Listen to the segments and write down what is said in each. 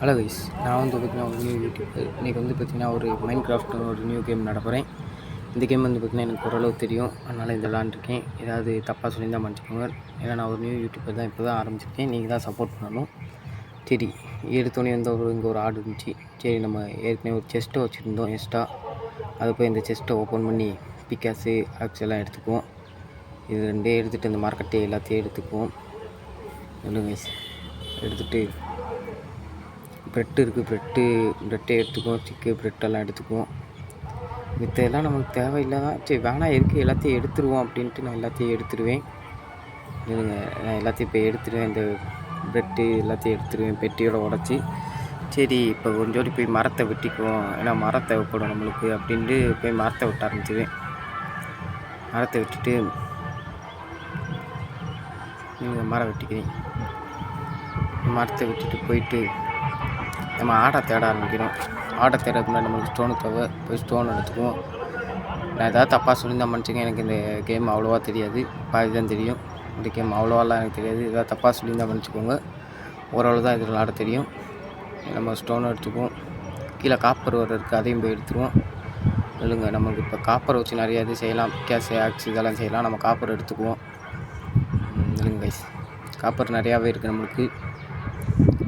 Hello guys, நான் வந்து பார்த்திங்கன்னா ஒரு நியூ யூடியூபர். இன்றைக்கி வந்து பார்த்திங்கன்னா ஒரு மைண்ட் கிராஃப்ட்னு ஒரு நியூ கேம் நடப்புகிறேன். இந்த கேம் வந்து பார்த்திங்கன்னா எனக்கு ஓரளவு தெரியும், அதனால் இந்த விளாண்டுருக்கேன். ஏதாவது தப்பாக சொல்லியிருந்தால் மன்னிச்சுக்கோங்க. ஏன்னா நான் ஒரு நியூ யூடியூபர் தான், இப்போ தான் ஆரம்பிச்சிருக்கேன். நீங்கள் தான் சப்போர்ட் பண்ணணும். சரி, எடுத்தோடனே வந்து இங்கே ஒரு ஆடு இருந்துச்சு. சரி, நம்ம ஏற்கனவே ஒரு செஸ்ட்டை வச்சுருந்தோம் எக்ஸ்ட்ரா. அதை போய் இந்த செஸ்ட்டை ஓப்பன் பண்ணி பிக்காஸு ஆக்ஸ் எல்லாம் எடுத்துக்குவோம். இது ரெண்டே எடுத்துகிட்டு இந்த மார்க்கெட்டை எல்லாத்தையும் எடுத்துக்குவோம். இல்லை கைஸ், எடுத்துகிட்டு ப்ரெட்டு இருக்குது, ப்ரெட்டை எடுத்துக்குவோம். சிக்கு ப்ரெட்டெல்லாம் எடுத்துக்குவோம். மித்தெல்லாம் நம்மளுக்கு தேவையில்லாதான். சரி வேணாம், இருக்குது எல்லாத்தையும் எடுத்துருவோம் அப்படின்ட்டு நான் எல்லாத்தையும் எடுத்துடுவேன். நான் எல்லாத்தையும் இப்போ எடுத்துடுவேன். இந்த ப்ரெட்டு எல்லாத்தையும் எடுத்துடுவேன் பெட்டியோட உடச்சி. சரி, இப்போ கொஞ்சோடி போய் மரத்தை வெட்டிக்குவோம், ஏன்னா மரம் தேவைப்படும் நம்மளுக்கு அப்படின்ட்டு போய் மரத்தை வெட்ட ஆரம்பிச்சிடுவேன். மரத்தை வெட்டிட்டு மரம் வெட்டிக்கிறேன். மரத்தை வெட்டிட்டு போயிட்டு நம்ம ஆடை தேட ஆரம்பிக்கிறோம். ஆடை தேடுறதுக்கு முன்னாடி நம்மளுக்கு ஸ்டோனு தேவை. போய் ஸ்டோன் எடுத்துக்குவோம். நான் எதாவது தப்பாக சொல்லியிருந்தா மன்னிச்சுங்க, எனக்கு இந்த கேம் அவ்வளோவா தெரியாது, பாதி தான் தெரியும். இந்த கேம் அவ்வளோவாலாம் எனக்கு தெரியாது. எதாவது தப்பாக சொல்லியிருந்தால் மன்னிச்சுக்கோங்க. ஓரளவு தான் இதில் விளாட தெரியும். நம்ம ஸ்டோனை எடுத்துக்குவோம். கீழே காப்பர் வர இருக்குது, அதையும் போய் எடுத்துருவோம். இல்லைங்க, நமக்கு இப்போ காப்பர் வச்சு நிறையா இது செய்யலாம். பிக்காஸ் ஆக்ஸ் இதெல்லாம் செய்யலாம். நம்ம காப்பர் எடுத்துக்குவோம். இல்லைங்க கைஸ், காப்பர் நிறையாவே இருக்குது நம்மளுக்கு.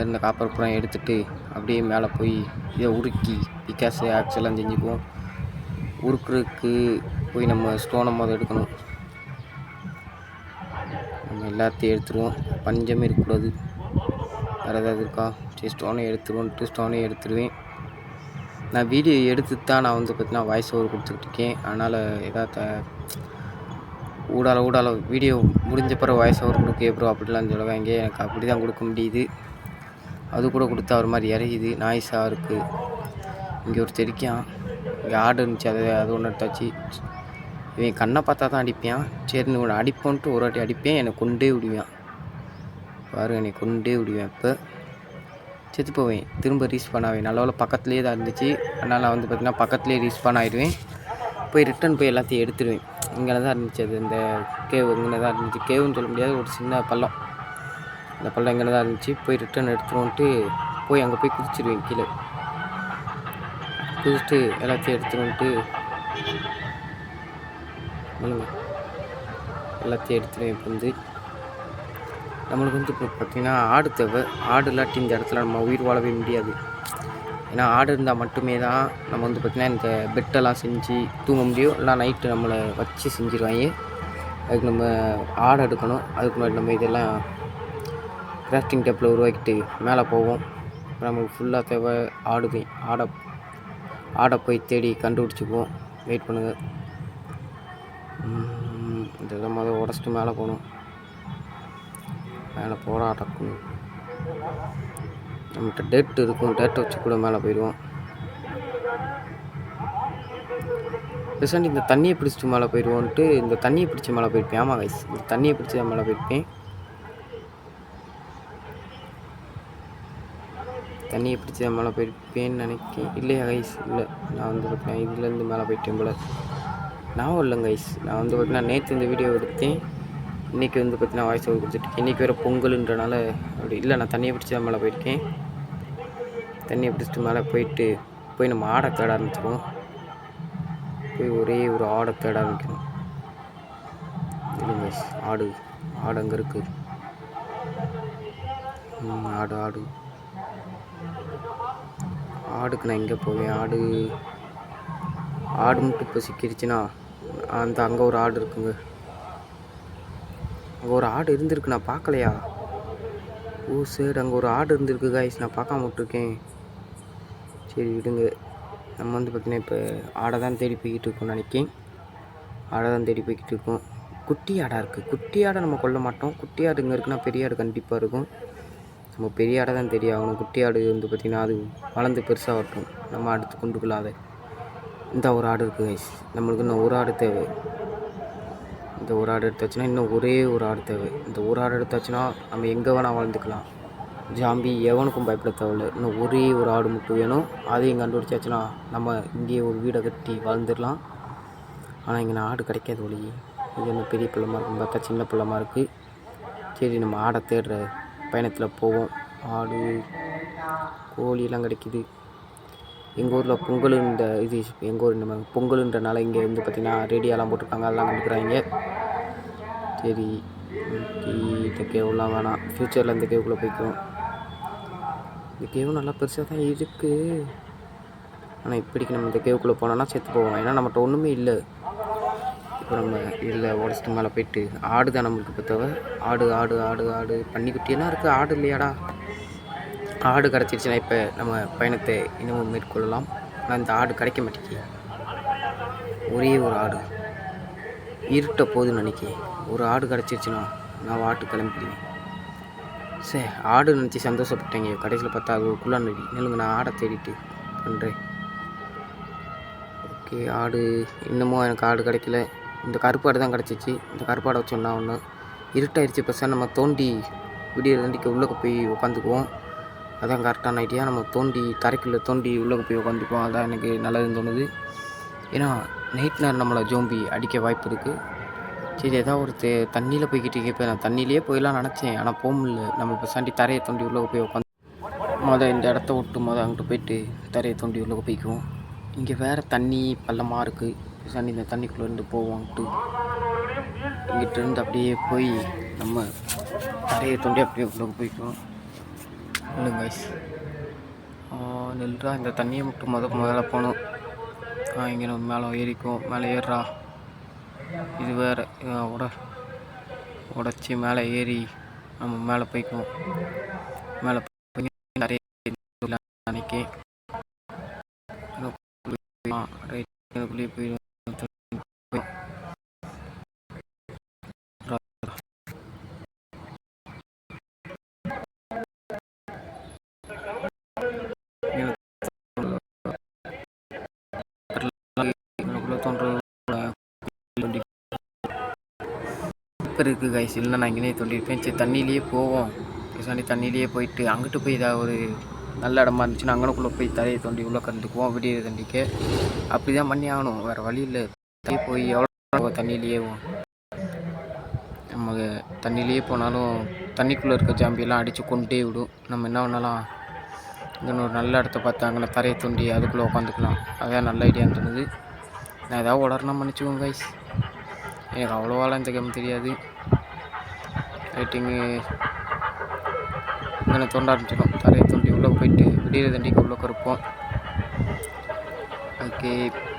இந்த காப்பர் பூரா எடுத்துகிட்டு அப்படியே மேலே போய் இதை உருக்கி பிக்காஸு ஆக்ஸ் எல்லாம் செஞ்சுக்குவோம். உருக்குறதுக்கு போய் நம்ம ஸ்டோனை எடுக்கணும். நம்ம எல்லாத்தையும் எடுத்துருவோம். பஞ்சமே இருக்கக்கூடாது. வேறு ஏதாவது இருக்கா? சரி, ஸ்டோனை எடுத்துருவோன்ட்டு ஸ்டோனை எடுத்துருவேன். நான் வீடியோ எடுத்து தான் நான் வந்து பார்த்தீங்கன்னா வாய்ஸ் ஓவர் கொடுத்துக்கிட்டு இருக்கேன். அதனால் ஏதாவது ஊடால வீடியோ முடிஞ்ச பிறகு வாய்ஸ் ஓவர் கொடுக்க ப்ரோ அப்படிலாம் சொல்லுவாங்க. எனக்கு அப்படி தான் கொடுக்க முடியுது. அது கூட கொடுத்தா ஒரு மாதிரி இறையுது, நாய்ஸாக இருக்குது. இங்கே ஒரு தெரிக்கான், இங்கே ஆடு இருந்துச்சு, அது ஒன்று எடுத்தாச்சு. இவன் கண்ணை பார்த்தா தான் அடிப்பான். சரின்னு ஒன்று அடிப்போன்ட்டு ஒரு வாட்டி அடிப்பேன், என்னை கொண்டே விடுவான். பாருங்க, என்னை கொண்டே விடுவேன். இப்போ செத்து போவேன், திரும்ப ரீஸ்பான் ஆவேன். நல்ல பக்கத்துலேயே தான் இருந்துச்சு, அதனால் நான் வந்து பார்த்திங்கன்னா பக்கத்துலேயே ரீஸ்பான் ஆகிடுவேன். போய் ரிட்டன் போய் எல்லாத்தையும் எடுத்துடுவேன். இங்கே தான் இருந்துச்சு அது, இந்த கேவ் இங்கே தான் இருந்துச்சு. கேவுன்னு சொல்ல முடியாது, ஒரு சின்ன பள்ளம். அந்த பள்ளம் இங்கே தான் இருந்துச்சு. போய் ரிட்டன் எடுத்துருவோன்ட்டு போய் அங்கே போய் குதிச்சிடுவேன். கீழே குதிச்சுட்டு எல்லாத்தையும் எடுத்துருவோன்ட்டு எல்லாத்தையும் எடுத்துருவேன். இப்போ வந்து நம்மளுக்கு வந்து இப்போ பார்த்திங்கன்னா ஆடு தேவை. ஆடு இல்லாட்டி இந்த இடத்துல நம்ம உயிர் வாழவே முடியாது. ஏன்னா ஆடு இருந்தால் மட்டுமே தான் நம்ம வந்து பார்த்திங்கன்னா இந்த பெட்டெல்லாம் செஞ்சு தூங்க முடியும். இல்லை நைட்டு நம்மளை வச்சு செஞ்சுருவாங்க. அதுக்கு நம்ம ஆடை எடுக்கணும். அதுக்கு முன்னாடி நம்ம இதெல்லாம் கிராஃப்டிங் டேப்பில் உருவாக்கிட்டு மேலே போவோம். நமக்கு ஃபுல்லாக தேவை ஆடுவேன். ஆடை போய் தேடி கண்டுபிடிச்சிக்குவோம். வெயிட் பண்ணுங்கள். இதெல்லாம் உடச்சிட்டு மேலே போகணும். மேலே போராடக்கணும். நம்மகிட்ட டேட்டு இருக்கும், டேட்டை வச்சு கூட மேலே போயிடுவோம். பேசாண்டி இந்த தண்ணியை பிடிச்சிட்டு மேலே போயிடுவோன்ட்டு இந்த தண்ணியை பிடிச்சி மேலே போயிருப்பேன். ஆமாம் கைஸ், இந்த தண்ணியை பிடிச்சி தான் மேலே போயிருப்பேன். தண்ணியை பிடிச்சி தான் மேலே போயிருப்பேன்னு நினைக்கிறேன். இல்லையா கைஸ்? இல்லை, நான் வந்து பார்த்தீங்கன்னா இதுலேருந்து மேலே போயிட்டேன் போல். நான் இல்லைங்க கைஸ், நான் வந்து பார்த்தீங்கன்னா நேற்று இந்த வீடியோ எடுத்தேன். இன்றைக்கி வந்து பார்த்தீங்கன்னா வாய்ஸ் ஓவர் கொடுத்துட்டு இன்றைக்கி வேறு பொங்கலுன்றனால அப்படி இல்லை. நான் தண்ணியை பிடிச்சி தான் மேலே போயிருக்கேன். தண்ணியை பிடிச்சிட்டு மேலே போய் நம்ம ஆடை தேட ஆரம்பிச்சிடுவோம். போய் ஒரே ஒரு ஆடை தேட ஆரம்பிக்கணும். இல்லைங்க கைஸ், ஆடு அங்கே இருக்குது. ஆடுக்கு நான் எங்கே போவேன்? ஆடு மட்டும் இப்போ சிக்கிடுச்சுன்னா அங்கே ஒரு ஆடு இருக்குங்க. அங்கே ஒரு ஆடு இருந்திருக்கு, நான் பார்க்கலையா? ஓ சரி, அங்கே ஒரு ஆடு இருந்திருக்கு கைஸ், நான் பார்க்காம விட்டுருக்கேன். சரி விடுங்க. நம்ம வந்து பார்த்திங்கன்னா இப்போ ஆடை தான் தேடி போய்கிட்டு இருக்கோம் நினைக்கிறேன். குட்டி ஆடாக இருக்குது. குட்டி ஆடை நம்ம கொல்ல மாட்டோம். குட்டி ஆடு இங்கே இருக்குன்னா பெரிய ஆடு கண்டிப்பாக இருக்கும். நம்ம பெரிய ஆடை தான் தெரிய ஆகணும். குட்டி ஆடு வந்து பார்த்திங்கன்னா அது வளர்ந்து பெருசாக வரட்டும், நம்ம அடுத்து கொண்டுக்கலாம். அதை இந்த ஒரு ஆடு இருக்குது கைஸ். நம்மளுக்கு இன்னும் ஒரு ஆடு தேவை. இந்த ஒரு ஆடு எடுத்தாச்சுன்னா இன்னும் ஒரே ஒரு ஆடு தேவை. இந்த ஒரு ஆடு எடுத்தாச்சுன்னா நம்ம எங்கே வேணால் வாழ்ந்துக்கலாம். ஜாம்பி எவனுக்கும் பயப்பட தேவையில்லை. இன்னும் ஒரே ஒரு ஆடு மட்டும் வேணும். அதையும் கண்டுபிடிச்சாச்சுன்னா நம்ம இங்கேயே ஒரு வீடை கட்டி வாழ்ந்துடலாம். ஆனால் இங்கே ஆடு கிடைக்காது ஒளி. இது இன்னும் பெரிய பள்ளமாக இருக்கும், பார்த்தா சின்ன பள்ளமாக இருக்குது. சரி, நம்ம ஆடை தேடுற பயணத்தில் போவோம். ஆடு கோழியெல்லாம் கிடைக்கிது. எங்கள் ஊரில் பொங்கலுன்ற இது எங்கள் ஊர் இந்த பொங்கலுன்றனால இங்கே வந்து பார்த்திங்கன்னா ரேடியோலாம் போட்டிருக்காங்க, அதெல்லாம் கண்டுக்கிறாங்க. சரி, இந்த கேவுலாம் வேணாம். ஃப்யூச்சரில் இந்த கேவுக்குள்ளே போய்க்கும். இந்த கேவு நல்லா பெருசாக தான் இருக்குது. ஆனால் இப்படிக்கு நம்ம இந்த கேவுக்குள்ளே போனோன்னா செத்து போவோம். ஏன்னா நம்மகிட்ட ஒன்றுமே இல்லை. இப்போ நம்ம இதில் உடச்சிட்டு மேலே போயிட்டு ஆடு தான் நம்மளுக்கு இப்போ தேவை. ஆடு ஆடு ஆடு ஆடு பன்னிக்குட்டியெல்லாம் இருக்குது. ஆடு இல்லையாடா? ஆடு கிடச்சிருச்சுன்னா இப்போ நம்ம பயணத்தை இன்னமும் மேற்கொள்ளலாம். ஆனால் இந்த ஆடு கிடைக்க மாட்டேங்குது. ஒரே ஒரு ஆடு இருட்ட போதுன்னு நினைக்கிறேன். ஒரு ஆடு கிடச்சிருச்சுன்னா நான் ஆட்டு கிளம்பிடுவேன். சரி, ஆடு நினச்சி சந்தோஷப்பட்டேங்க. கடைசியில் பார்த்தா அது ஒரு குள்ளாநடி. நில்லுங்க, நான் ஆடை தேடிட்டு பண்ணுறேன். ஓகே, ஆடு இன்னமும் எனக்கு ஆடு கிடைக்கல. இந்த கருப்பாடு தான் கிடச்சிச்சு. இந்த கருப்பாடை வச்சோன்னா ஒன்று இருட்டாயிருச்சு. இப்போ சார் நம்ம தோண்டி விடிய தண்டிக்கு உள்ளே போய் உட்காந்துக்குவோம். அதான் கரெக்டான ஐடியா. நம்ம தோண்டி தரைக்குள்ளே தோண்டி உள்ளே போய் உட்காந்துக்குவோம். அதான் எனக்கு நல்லதுன்னு தோணுது. ஏன்னா நைட் நேரம் நம்மளை ஜோம்பி அடிக்க வாய்ப்பு இருக்குது. சரி, ஏதாவது ஒரு தண்ணியில் போய்கிட்டு இப்போ நான் தண்ணியிலே போயிடலாம் நினச்சேன். ஆனால் போக முடியல. நம்ம இப்போ சாண்டி தரையை தோண்டி உள்ளே போய் உட்காந்து இந்த இடத்த விட்டு அங்கிட்டு போயிட்டு தரையை தோண்டி உள்ளே போய்க்குவோம். இங்கே வேறு தண்ணி பள்ளமாக இருக்குது. சாண்டி இந்த தண்ணிக்குள்ளேருந்து போவோம்ட்டு இங்கிட்டிருந்து அப்படியே போய் நம்ம தரையை தோண்டி அப்படியே உள்ளே போய்க்குவோம். இல்லைங்க கைஸ், நெல்றா இந்த தண்ணியை மட்டும் முதல்ல போகணும். இங்கே நம்ம மேலே ஏறிக்கும். மேலே ஏறுறா. இது வேறு உடச்சி மேலே ஏறி நம்ம மேலே போய்க்குவோம். மேலே போய் நிறைய நினைக்கேன். ரைட்டுக்குள்ளேயே போயிடுவோம். இருக்குது கைஸ். இல்லைன்னா நான் இங்கேயே தோண்டியிருப்பேன். சரி, தண்ணியிலேயே போவோம். பேசாண்டி தண்ணியிலேயே போயிட்டு அங்கிட்டு போய் ஏதாவது ஒரு நல்ல இடமா இருந்துச்சுன்னா அங்கனக்குள்ளே போய் தரையை தோண்டி உள்ளே கறந்துக்குவோம். விடிய தண்டிக்கு அப்படி தான் பண்ணி ஆகணும். வேறு வழி இல்லை. போய் எவ்வளோ தண்ணியிலேயே நம்ம தண்ணியிலேயே போனாலும் தண்ணிக்குள்ளே இருக்க ஜாம்பியெல்லாம் அடித்து கொண்டே விடும். நம்ம என்ன பண்ணலாம், இங்கே ஒரு நல்ல இடத்த பார்த்து அங்கே தரையை தோண்டி அதுக்குள்ளே உட்காந்துக்கலாம். அதான் நல்ல ஐடியான்னு தோணுது. நான் ஏதாவது உடனே மன்னிச்சுக்கோங்க கைஸ். எனக்கு அவ்வளோவாலாம் இந்த கேம் தெரியாது. ரைட்டிங்கு இங்கே தோண்ட ஆரம்பிச்சிடும். தரையை தோண்டி உள்ளே போயிட்டு விடிய தண்டிக்கு உள்ளே கருப்போம். ஓகே,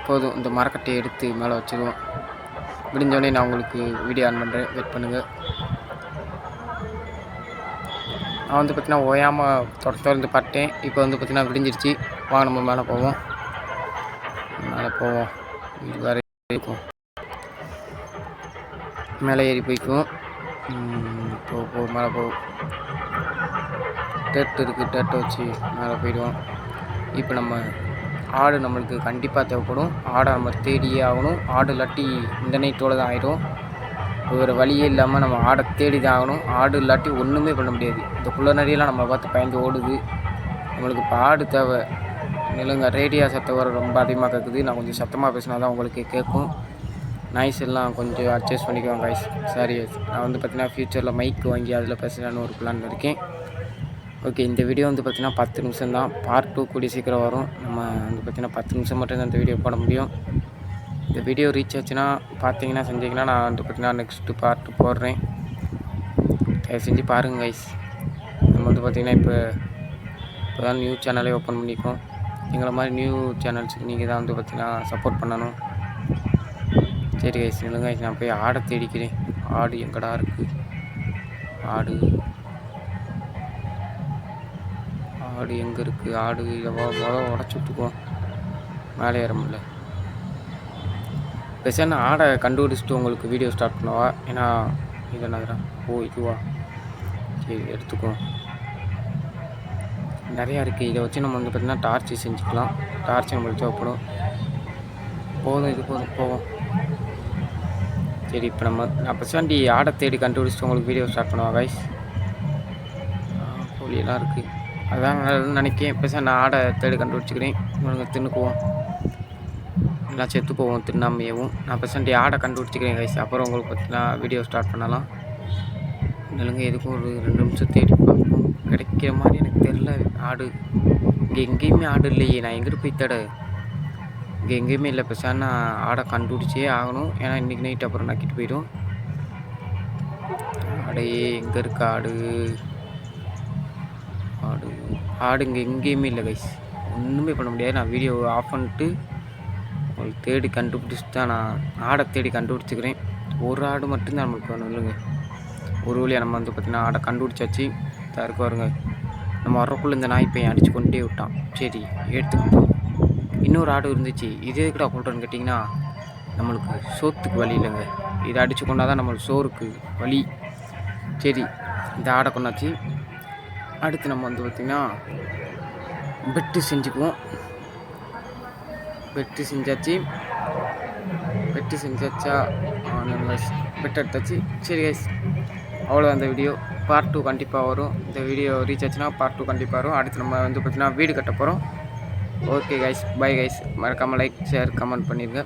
போதும். இந்த மரக்கட்டையை எடுத்து மேலே வச்சுருவோம். விடிஞ்சோடனே நான் உங்களுக்கு வீடியோ ஆன் பண்ணுறேன். வெயிட் பண்ணுங்கள். நான் வந்து பார்த்திங்கன்னா ஓயாமல் தொடர்ந்து பார்த்தேன். இப்போ வந்து பார்த்திங்கன்னா விடிஞ்சிருச்சு. வாங்க நம்ம மேலே போவோம். இது வேறு இருக்கும். மேலே ஏறி போய்க்குவோம். மேலே போவோம். டேட்டு இருக்குது. டேட்டை வச்சு மேலே போயிடுவோம். இப்போ நம்ம ஆடு நம்மளுக்கு கண்டிப்பாக தேவைப்படும். ஆடை நம்ம தேடியே ஆகணும். ஆடு இல்லாட்டி இந்த நைட்டோடு தான் ஆகிடும். வேறு வழியே இல்லாமல் நம்ம ஆடை தேடி தான் ஆகணும். ஆடு இல்லாட்டி ஒன்றுமே பண்ண முடியாது. இந்த குள்ளநரியெல்லாம் நம்மளை பார்த்து பயந்து ஓடுது. நம்மளுக்கு இப்போ ஆடு தேவை. நிலங்க ரேடியோ சத்தம் வர ரொம்ப அதிகமாக கேட்குது. நான் கொஞ்சம் சத்தமாக பேசினா தான் உங்களுக்கு கேட்கும். நாய்ஸ் எல்லாம் கொஞ்சம் அட்ஜஸ்ட் பண்ணிக்குவாங்க கைஸ். சாரி, நான் வந்து பார்த்திங்கன்னா ஃப்யூச்சரில் மைக் வாங்கி அதில் பேசலான்னு ஒரு பிளான் இருக்கேன். ஓகே, இந்த வீடியோ வந்து பார்த்திங்கன்னா 10 நிமிஷம் தான். பார்ட் 2 கூடிய சீக்கிரம் வரும். நம்ம வந்து பார்த்திங்கன்னா 10 நிமிஷம் மட்டும் தான் இந்த வீடியோ போட முடியும். இந்த வீடியோ ரீச் ஆச்சுன்னா பார்த்தீங்கன்னா செஞ்சிங்கன்னா நான் வந்து பார்த்திங்கன்னா நெக்ஸ்ட்டு பார்ட்டு போடுறேன். தயவு செஞ்சு பாருங்கள் கைஸ். நம்ம வந்து பார்த்திங்கன்னா இப்போ தான் நியூ சேனலே ஓப்பன் பண்ணியிருக்கோம். எங்களை மாதிரி நியூ சேனல்ஸுக்கு நீங்கள் தான் வந்து பார்த்திங்கன்னா சப்போர்ட் பண்ணணும். சரி கைஸ், இல்லைங்க கைஸ், நான் போய் ஆடை தேடிக்கிறேன். ஆடு எங்கடா இருக்குது? ஆடு எங்கே இருக்குது? ஆடு இதை உடச்சி விட்டுக்குவோம். மேலே ஏற முடியல. பேசாம ஆடை கண்டுபிடிச்சிட்டு உங்களுக்கு வீடியோ ஸ்டார்ட் பண்ணுவா. ஏன்னா இது என்னதுடா? இதுவா? சரி, எடுத்துக்குவோம். நிறையா இருக்குது. இதை வச்சு நம்ம வந்து பார்த்திங்கன்னா டார்ச்சு செஞ்சுக்கலாம். டார்ச் நம்மளுக்கு தேவைப்படும். போதும், இது போவோம். சரி, இப்போ நான் பேசாண்டி ஆடை தேடி கண்டுபிடிச்சிட்டு உங்களுக்கு வீடியோ ஸ்டார்ட் பண்ணுவா கைஸ். கோழியெல்லாம் இருக்குது. அதான் நினைக்கிறேன். பேச நான் ஆடை தேடி கண்டுபிடிச்சிக்கிறேன். உங்களுக்கு தின்னுக்குவோம். எல்லாம் செத்து போவோம் தின்னாமையவும். நான் பேசாண்டி ஆடை கண்டுபிடிச்சிக்கிறேன் கைஸ். அப்புறம் உங்களுக்கு பார்த்தீங்கன்னா வீடியோ ஸ்டார்ட் பண்ணலாம். இல்லைங்க, எதுக்கும் ஒரு 2 நிமிஷம் தேடி பார்ப்போம். கிடைக்கிற மாதிரி எனக்கு தெரில ஆடு. இங்கே எங்கேயுமே ஆடு இல்லையே, நான் எங்கிட்டு போய் தேட? இங்கே எங்கேயுமே இல்லை. பேசாம நான் ஆடை கண்டுபிடிச்சே ஆகணும். ஏன்னா இன்றைக்கி நைட் அப்புறம் நக்கிட்டு போயிடும். ஆடையே எங்கே இருக்கு ஆடு? ஆடு இங்கே எங்கேயுமே இல்லை கைஸ். ஒன்றுமே பண்ண முடியாது. நான் வீடியோ ஆஃப் பண்ணிட்டு உங்களுக்கு தேடி கண்டுபிடிச்சிட்டு தான் நான் ஆடை தேடி கண்டுபிடிச்சிக்கிறேன். ஒரு ஆடு மட்டும்தான் நம்மளுக்கு வேணும் இல்லைங்க. ஒரு வழியாக நம்ம பார்த்திங்கன்னா ஆடை கண்டுபிடிச்சாச்சு. தருக்கு வருங்க. நம்ம வரக்குள்ளே இந்த நாய் பையன் அடித்து கொண்டே விட்டான். சரி எடுத்துக்கிட்டோம். இன்னொரு ஆடு இருந்துச்சு. இதே கூட கொண்டுன்னு கேட்டிங்கன்னா நம்மளுக்கு சோத்துக்கு வழி இல்லைங்க. இதை அடித்து கொண்டா தான் நம்மளுக்கு சோறுக்கு வழி. சரி இந்த ஆடை கொண்டாச்சு. அடுத்து நம்ம பார்த்திங்கன்னா பெட்டு செஞ்சுக்குவோம். பெட்டு செஞ்சாச்சா? பெட் எடுத்தாச்சு. சரி கைஸ், அவ்வளோ அந்த வீடியோ. பார்ட் 2 கண்டிப்பாக வரும். இந்த வீடியோ ரீச் ஆச்சுன்னா பார்ட் 2 கண்டிப்பாக வரும். அடுத்து நம்ம பார்த்திங்கன்னா வீடு கட்ட போகிறோம். Okay guys, bye guys. மறக்காமல் லைக், ஷேர், கமெண்ட் பண்ணிடுங்க.